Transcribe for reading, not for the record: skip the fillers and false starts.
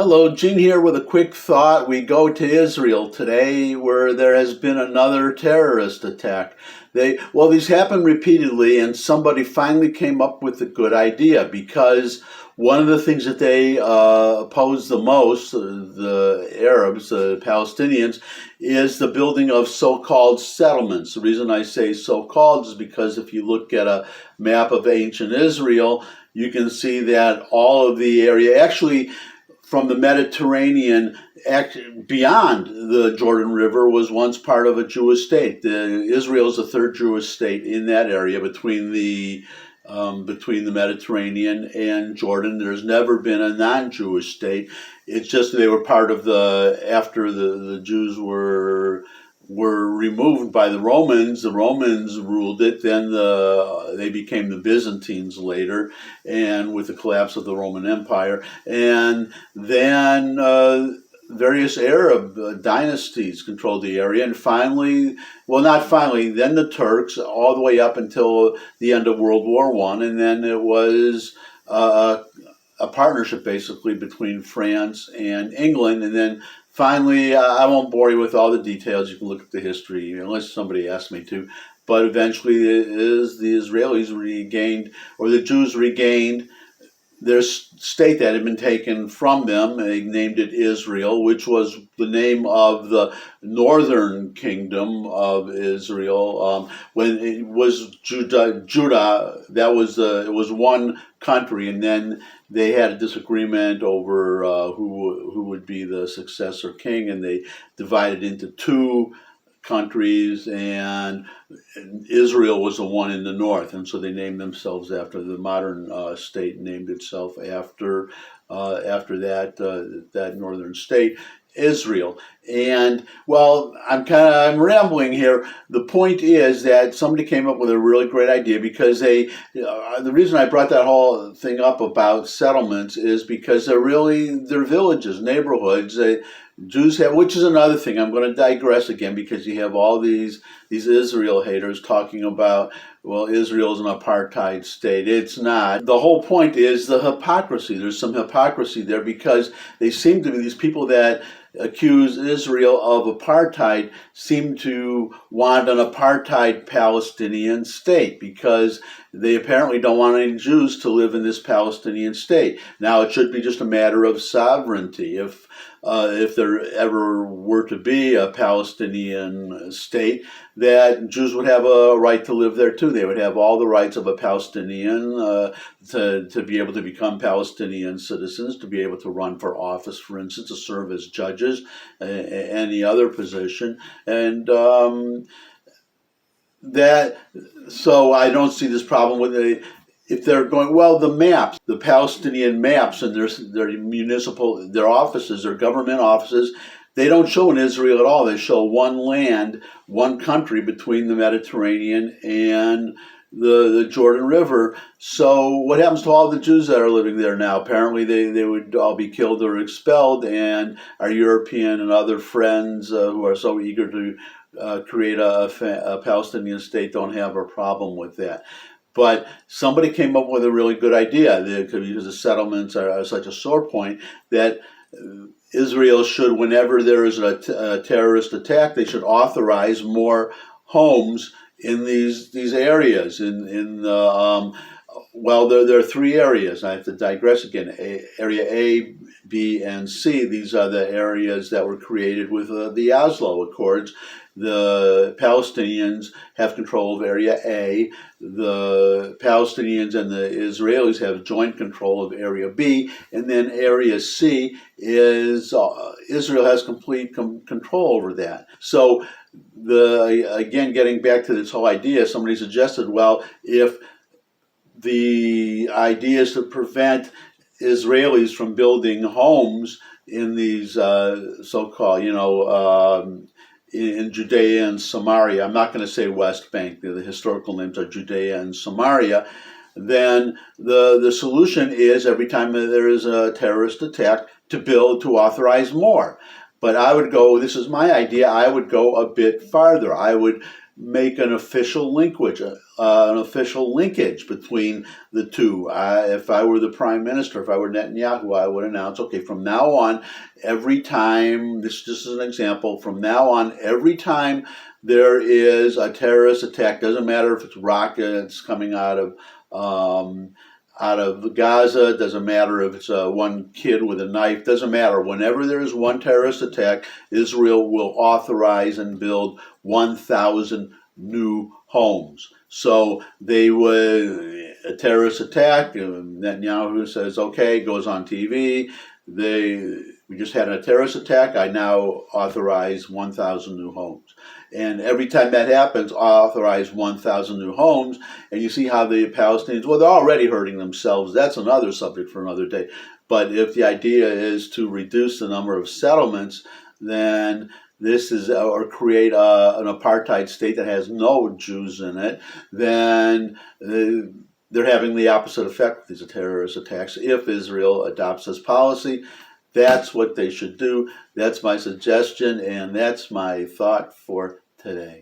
Hello, Gene here with a quick thought. We go to Israel today where there has been another terrorist attack. These happen repeatedly, and somebody finally came up with a good idea because one of the things that they oppose the most, the Arabs, the Palestinians, is the building of so-called settlements. The reason I say so-called is because if you look at a map of ancient Israel, you can see that all of the area, actually, from the Mediterranean beyond the Jordan River was once part of a Jewish state. Israel is the third Jewish state in that area between the Mediterranean and Jordan. There's never been a non-Jewish state. It's just they were part of after the Jews were removed by the Romans ruled it, then they became the Byzantines later, and with the collapse of the Roman Empire, and then various Arab dynasties controlled the area, and finally, then the Turks, all the way up until the end of World War I, and then it was a partnership basically between France and England, and then finally, I won't bore you with all the details. You can look at the history, unless somebody asks me to. But eventually, the Israelis regained, or the Jews regained, their state that had been taken from them. They named it Israel, which was the name of the northern kingdom of Israel. When it was Judah, it was one country, and then they had a disagreement over who would be the successor king, and they divided into two countries, and Israel was the one in the north, and so they named themselves after the modern state named itself after that northern state, Israel. And I'm rambling here. The point is that somebody came up with a really great idea because the reason I brought that whole thing up about settlements is because they're villages, neighborhoods. Jews have, which is another thing. I'm going to digress again because you have all these Israel haters talking about, well, Israel's an apartheid state. It's not. The whole point is the hypocrisy. There's some hypocrisy there because they seem to be these people that accuse Israel of apartheid seem to want an apartheid Palestinian state because they apparently don't want any Jews to live in this Palestinian state. Now, it should be just a matter of sovereignty. If there ever were to be a Palestinian state, that Jews would have a right to live there too. They would have all the rights of a Palestinian to be able to become Palestinian citizens, to be able to run for office, for instance, to serve as judges, any other position, and so I don't see this problem with if they're going, well, the Palestinian maps and their offices, their government offices, they don't show in Israel at all. They show one land, one country between the Mediterranean and the Jordan River. So what happens to all the Jews that are living there now? Apparently they would all be killed or expelled, and our European and other friends who are so eager to create a Palestinian state don't have a problem with that. But somebody came up with a really good idea because the settlements are such a sore point that Israel should, whenever there is a terrorist attack, they should authorize more homes in these areas. There are three areas. I have to digress again. Area A, B, and C. These are the areas that were created with the Oslo Accords. The Palestinians have control of Area A. The Palestinians and the Israelis have joint control of Area B. And then Area C is Israel has complete control over that. So again, getting back to this whole idea, somebody suggested, well, if the idea is to prevent Israelis from building homes in these so-called, in Judea and Samaria, I'm not going to say West Bank, the historical names are Judea and Samaria, then the solution is every time there is a terrorist attack to authorize more. But I would go, this is my idea, I would go a bit farther. I would make an official linkage between the two. If I were the prime minister, if I were Netanyahu, I would announce, okay, from now on, every time, this just is an example, from now on, every time there is a terrorist attack, doesn't matter if it's rockets coming out of Gaza, doesn't matter if it's one kid with a knife, doesn't matter. Whenever there is one terrorist attack, Israel will authorize and build 1,000 new homes. So they would, a terrorist attack, Netanyahu says, okay, goes on TV, we just had a terrorist attack, I now authorize 1,000 new homes. And every time that happens, authorize 1,000 new homes. And you see how the Palestinians, well, they're already hurting themselves. That's another subject for another day. But if the idea is to reduce the number of settlements, then this is, or create an apartheid state that has no Jews in it, then they're having the opposite effect with these terrorist attacks. If Israel adopts this policy, that's what they should do. That's my suggestion, and that's my thought for today.